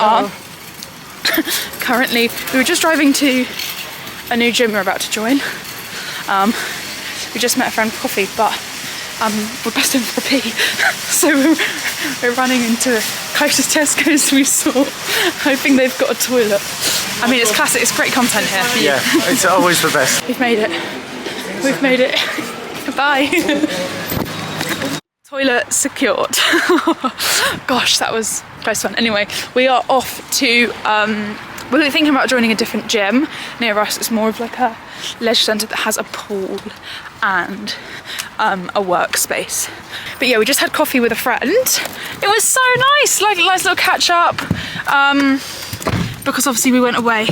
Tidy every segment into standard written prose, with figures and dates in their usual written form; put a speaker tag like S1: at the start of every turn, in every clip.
S1: are currently, we were just driving to a new gym we're about to join. We just met a friend for coffee, but we're best in for a pee. So we're running into the closest Tesco's we saw, hoping they've got a toilet. I mean, it's classic, it's great content here for you.
S2: Yeah, it's always the best.
S1: We've made it. We've made it. Bye. Toilet secured. Gosh, that was close one. Anyway, we are off to, we're thinking about joining a different gym near us. It's more of like a leisure centre that has a pool and a workspace. But yeah, we just had coffee with a friend. It was so nice, like a nice little catch up. Because obviously we went away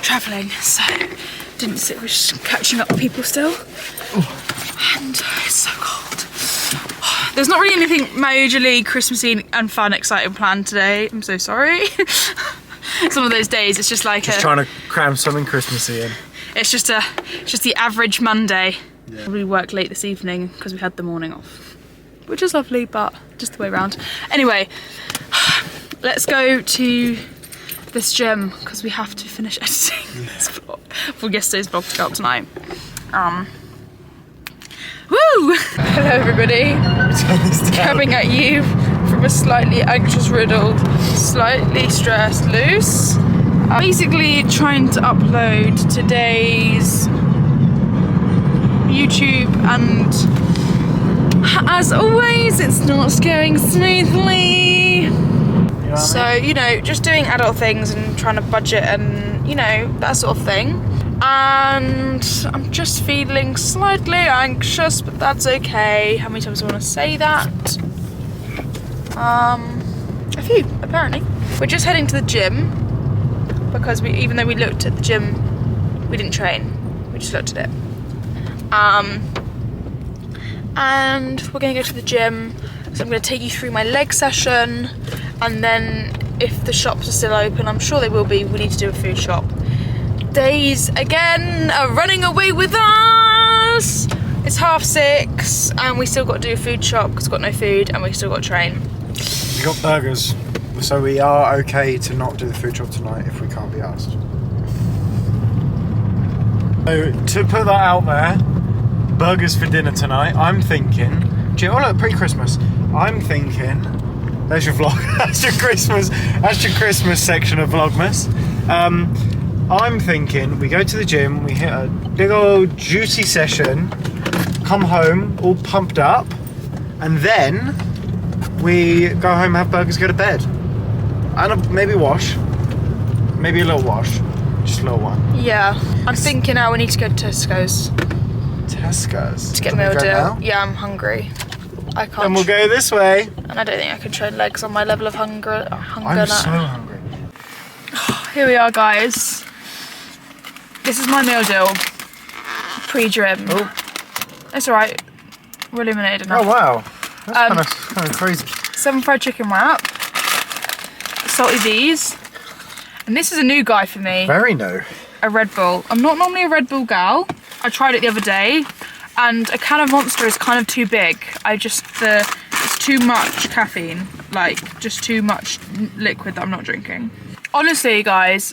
S1: travelling, so didn't sit, we're just catching up with people still. And it's so cold. There's not really anything majorly Christmassy and fun, exciting planned today. I'm so sorry. Some of those days, it's just like
S2: trying to cram something Christmassy in.
S1: It's just the average Monday. Yeah. We worked late this evening because we had the morning off, which is lovely, but just the way around. Anyway, let's go to this gym because we have to finish editing this vlog for yesterday's vlog to go up tonight. Woo! Hello everybody. Coming at you from a slightly anxious riddled, slightly stressed loose. Basically trying to upload today's YouTube, and as always it's not going smoothly. So, you know, just doing adult things and trying to budget and, you know, that sort of thing. And I'm just feeling slightly anxious, but that's okay. How many times do I want to say that? A few, apparently. We're just heading to the gym because even though we looked at the gym, we didn't train. We just looked at it. And we're gonna go to the gym. So I'm gonna take you through my leg session, and then if the shops are still open, I'm sure they will be, we need to do a food shop. Days again are running away with us. It's 6:30 and we still got to do a food shop because we've got no food and we still got to train.
S2: We got burgers, so we are okay to not do the food shop tonight if we can't be asked. So to put that out there, burgers for dinner tonight. I'm thinking, oh look, pre-Christmas. I'm thinking, there's your vlog. That's your Christmas section of Vlogmas. I'm thinking we go to the gym, we hit a big old juicy session, come home all pumped up, and then we go home, have burgers, go to bed. And maybe wash. Maybe a little wash. Just a little one.
S1: Yeah. I'm thinking now we need to go to Tesco's.
S2: Tesco's?
S1: To get a meal deal. Yeah, I'm hungry. I can't.
S2: Then we'll go this way.
S1: And I don't think I can train legs on my level of hunger
S2: I'm
S1: now.
S2: so hungry.
S1: Here we are, guys. This is my meal deal. Pre-gym.
S2: Oh.
S1: It's alright. We're illuminated enough.
S2: Oh wow. That's kind of crazy.
S1: 7 fried chicken wrap. Salty V's. And this is a new guy for me.
S2: Very new.
S1: A Red Bull. I'm not normally a Red Bull gal. I tried it the other day, and a can of Monster is kind of too big. It's too much caffeine. Like, just too much liquid that I'm not drinking. Honestly, guys,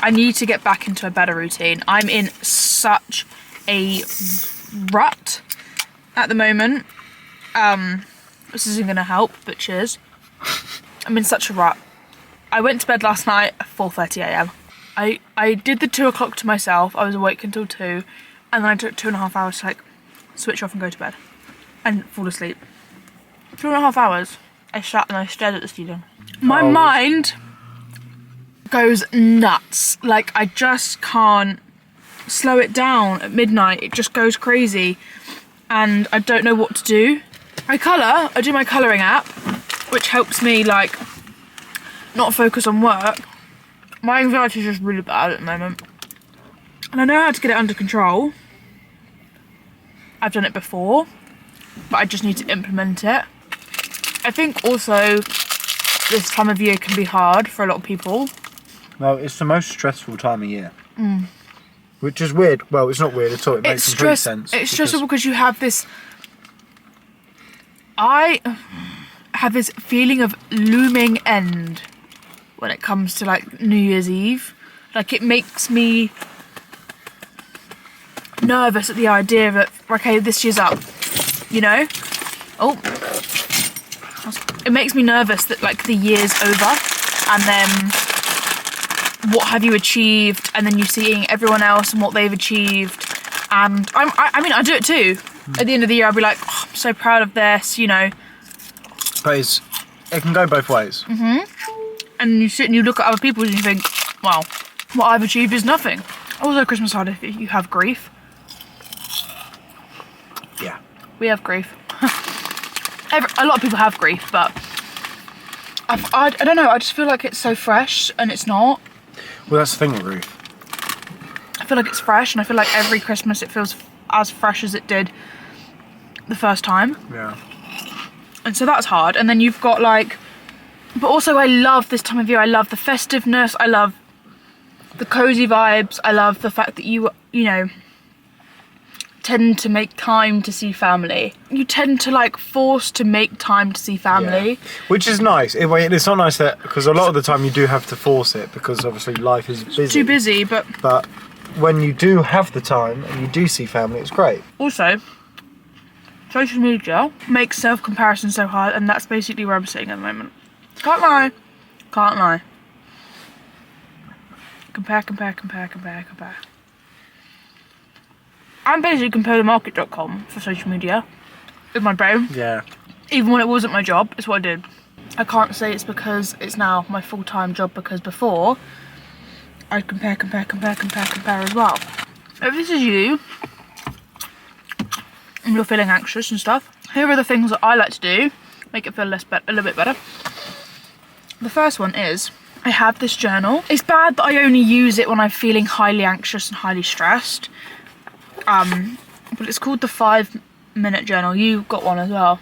S1: I need to get back into a better routine. I'm in such a rut at the moment. This isn't gonna help, but cheers. I'm in such a rut. I went to bed last night at 4:30 AM. I did the 2 o'clock to myself. I was awake until 2, and then I took 2.5 hours to like switch off and go to bed and fall asleep. 2.5 hours. I sat and I stared at the ceiling. My mind goes nuts. Like, I just can't slow it down at midnight. It just goes crazy and I don't know what to do. I do my colouring app, which helps me like not focus on work. My anxiety is just really bad at the moment. And I know how to get it under control. I've done it before, but I just need to implement it. I think also this time of year can be hard for a lot of people.
S2: No, it's the most stressful time of year. Which is weird. Well, it's not weird at all. It makes complete sense.
S1: It's stressful because you have this... I have this feeling of looming end when it comes to like New Year's Eve. Like it makes me nervous at the idea that, okay, this year's up, you know? Oh, it makes me nervous that like the year's over, and then what have you achieved, and then you're seeing everyone else and what they've achieved. And I mean, I do it too. At the end of the year, I'll be like, oh, I'm so proud of this, you know.
S2: But it can go both ways.
S1: And you sit and you look at other people and you think, wow, what I've achieved is nothing. Also, Christmas hard if you have grief.
S2: Yeah.
S1: We have grief. A lot of people have grief, but I don't know, I just feel like it's so fresh and it's not.
S2: Well, that's the thing with grief.
S1: I feel like it's fresh, and I feel like every Christmas it feels as fresh as it did the first time.
S2: Yeah.
S1: And so that's hard. And then you've got like, but also I love this time of year. I love the festiveness. I love the cozy vibes. I love the fact that you know, tend to make time to see family. You tend to like force to make time to see family.
S2: Yeah. Which is nice. It's not nice that, because a lot of the time you do have to force it because obviously life is busy.
S1: It's too busy, but
S2: when you do have the time and you do see family, it's great.
S1: Also, social media makes self-comparison so hard, and that's basically where I'm sitting at the moment. Can't lie. Compare. I'm basically comparethemarket.com for social media with my brain.
S2: Yeah.
S1: Even when it wasn't my job, it's what I did. I can't say it's because it's now my full-time job, because before I'd compare as well. If this is you and you're feeling anxious and stuff, here are the things that I like to do, make it feel a little bit better. The first one is, I have this journal. It's bad that I only use it when I'm feeling highly anxious and highly stressed. But it's called the 5-minute journal. You got one as well.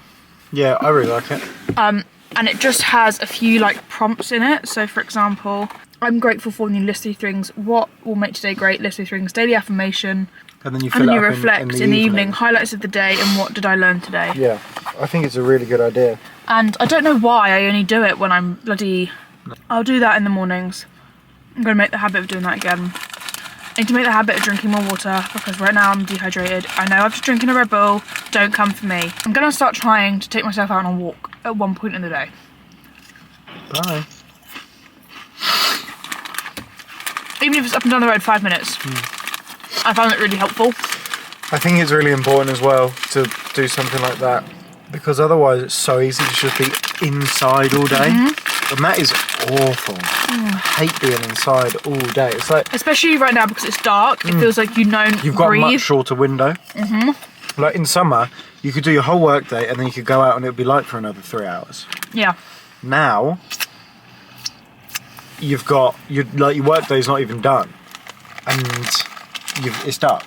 S2: Yeah, I really like it.
S1: And it just has a few like prompts in it. So for example, I'm grateful for, and you list 3 things. What will make today great? List 3 things. Daily affirmation.
S2: And then you
S1: reflect in the evening. Highlights of the day and what did I learn today?
S2: Yeah, I think it's a really good idea.
S1: And I don't know why I only do it when I'm bloody... I'll do that in the mornings. I'm going to make the habit of doing that again. I need to make the habit of drinking more water, because right now I'm dehydrated. I know after drinking a Red Bull, don't come for me. I'm going to start trying to take myself out on a walk at one point in the day.
S2: Bye.
S1: Even if it's up and down the road 5 minutes. I found it really helpful.
S2: I think it's really important as well to do something like that, because otherwise it's so easy to just be inside all day. And that is awful. I hate being inside all day. It's like,
S1: especially right now because it's dark, it feels like you've got
S2: a much shorter window. Like in summer, you could do your whole work day and then you could go out and it would be light for another 3 hours.
S1: Yeah.
S2: Now, your work day's not even done, and it's dark.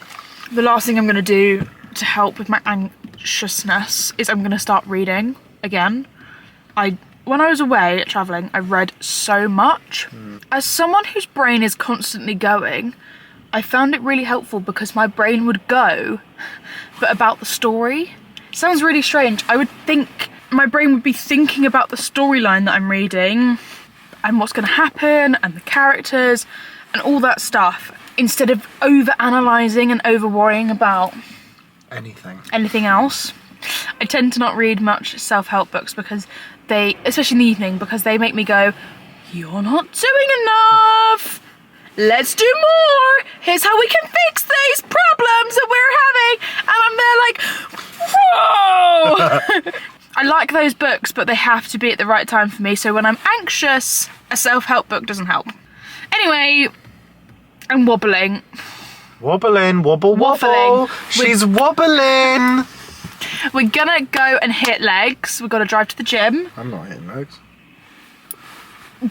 S1: The last thing I'm going to do to help with my anxiousness is I'm going to start reading again. When I was away travelling, I read so much. As someone whose brain is constantly going, I found it really helpful because my brain would go, but about the story. Sounds really strange. I would think my brain would be thinking about the storyline that I'm reading and what's going to happen and the characters and all that stuff, instead of over-analysing and over-worrying about anything else. I tend to not read much self-help books because they, especially in the evening, because they make me go, you're not doing enough. Let's do more. Here's how we can fix these problems that we're having. And I'm there like, whoa. I like those books, but they have to be at the right time for me. So when I'm anxious, a self-help book doesn't help. Anyway, I'm wobbling.
S2: Wobble. She's wobbling.
S1: We're gonna go and hit legs. We've got to drive to the gym.
S2: I'm not hitting legs.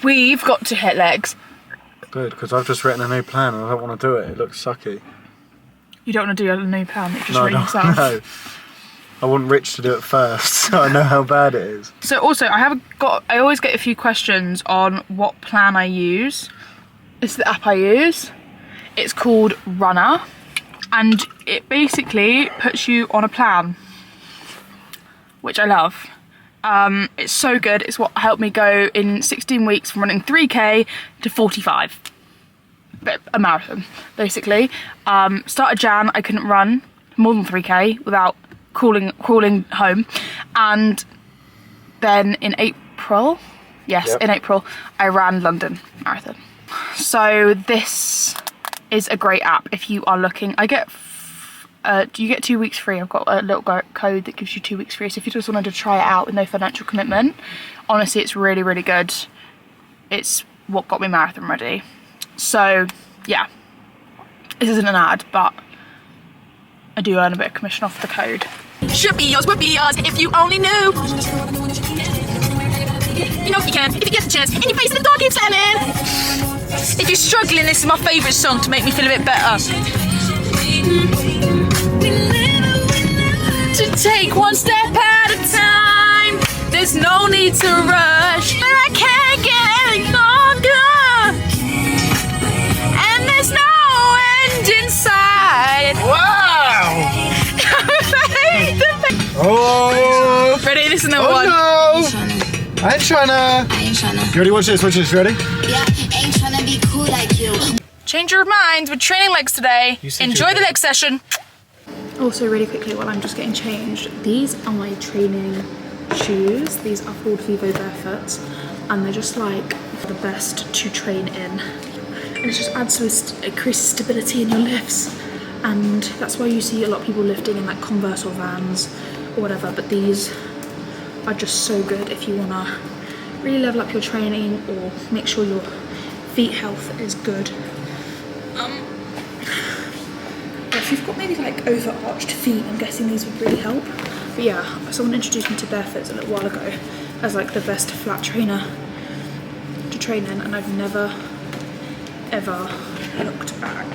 S1: We've got to hit legs.
S2: Good, because I've just written a new plan and I don't want to do it. It looks sucky.
S1: You don't want to do a new plan, it's just written yourself.
S2: No. I want Rich to do it first, so I know how bad it is.
S1: So also, I always get a few questions on what plan I use. It's the app I use. It's called Runner, and it basically puts you on a plan, which I love. It's so good. It's what helped me go in 16 weeks from running 3k to 45. A marathon, basically. Start of Jan, I couldn't run more than 3k without crawling home. And then in April, in April, I ran London Marathon. So this is a great app if you are looking. You get 2 weeks free. I've got a little code that gives you 2 weeks free. So if you just wanted to try it out with no financial commitment, honestly, it's really, really good. It's what got me marathon ready. So yeah, this isn't an ad, but I do earn a bit of commission off the code. Should be yours, would be yours, if you only knew. You know you can, if you get the chance, and your face in the door keeps slamming. If you're struggling, this is my favourite song to make me feel a bit better. To take one step at a time. There's no need to rush, but I can't get any longer. And there's no end in sight.
S2: Wow! Oh!
S1: Ready? This is number
S2: Oh
S1: one.
S2: no! I ain't tryna. You ready? Watch this. Ready?
S3: Yeah, ain't tryna be cool like you.
S1: Change your mind. We're training legs today. Enjoy the leg session.
S4: Also, really quickly, while I'm just getting changed, these are my training shoes. These are called Vivo Barefoots, and they're just like the best to train in. And it just adds to increased stability in your lifts. And that's why you see a lot of people lifting in like Converse or Vans or whatever. But these are just so good if you wanna really level up your training or make sure your feet health is good. If you've got maybe like overarched feet, I'm guessing these would really help. But yeah, someone introduced me to Barefoots a little while ago as like the best flat trainer to train in, and I've never ever looked back.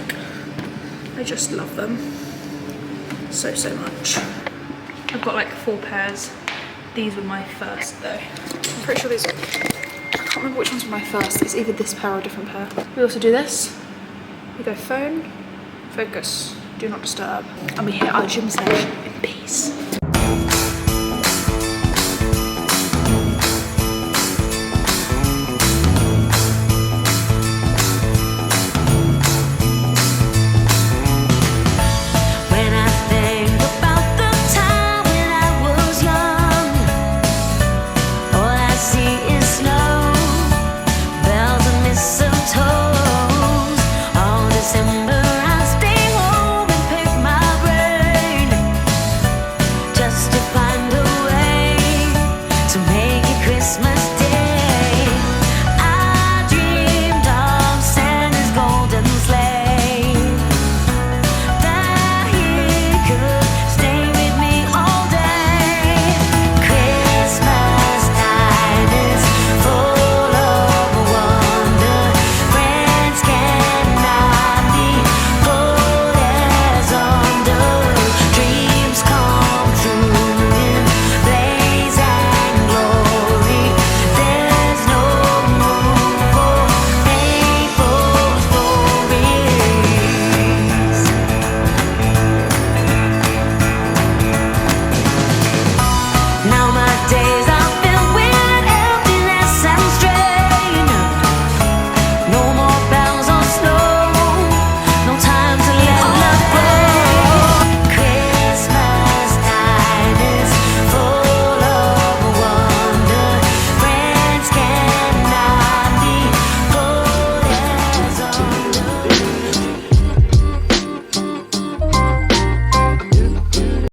S4: I just love them so much. I've got like 4 pairs. These were my first though. I'm pretty sure these, I can't remember which ones were my first. It's either this pair or a different pair. We also do this. We go phone, focus, do not disturb. And we hit our gym session in peace.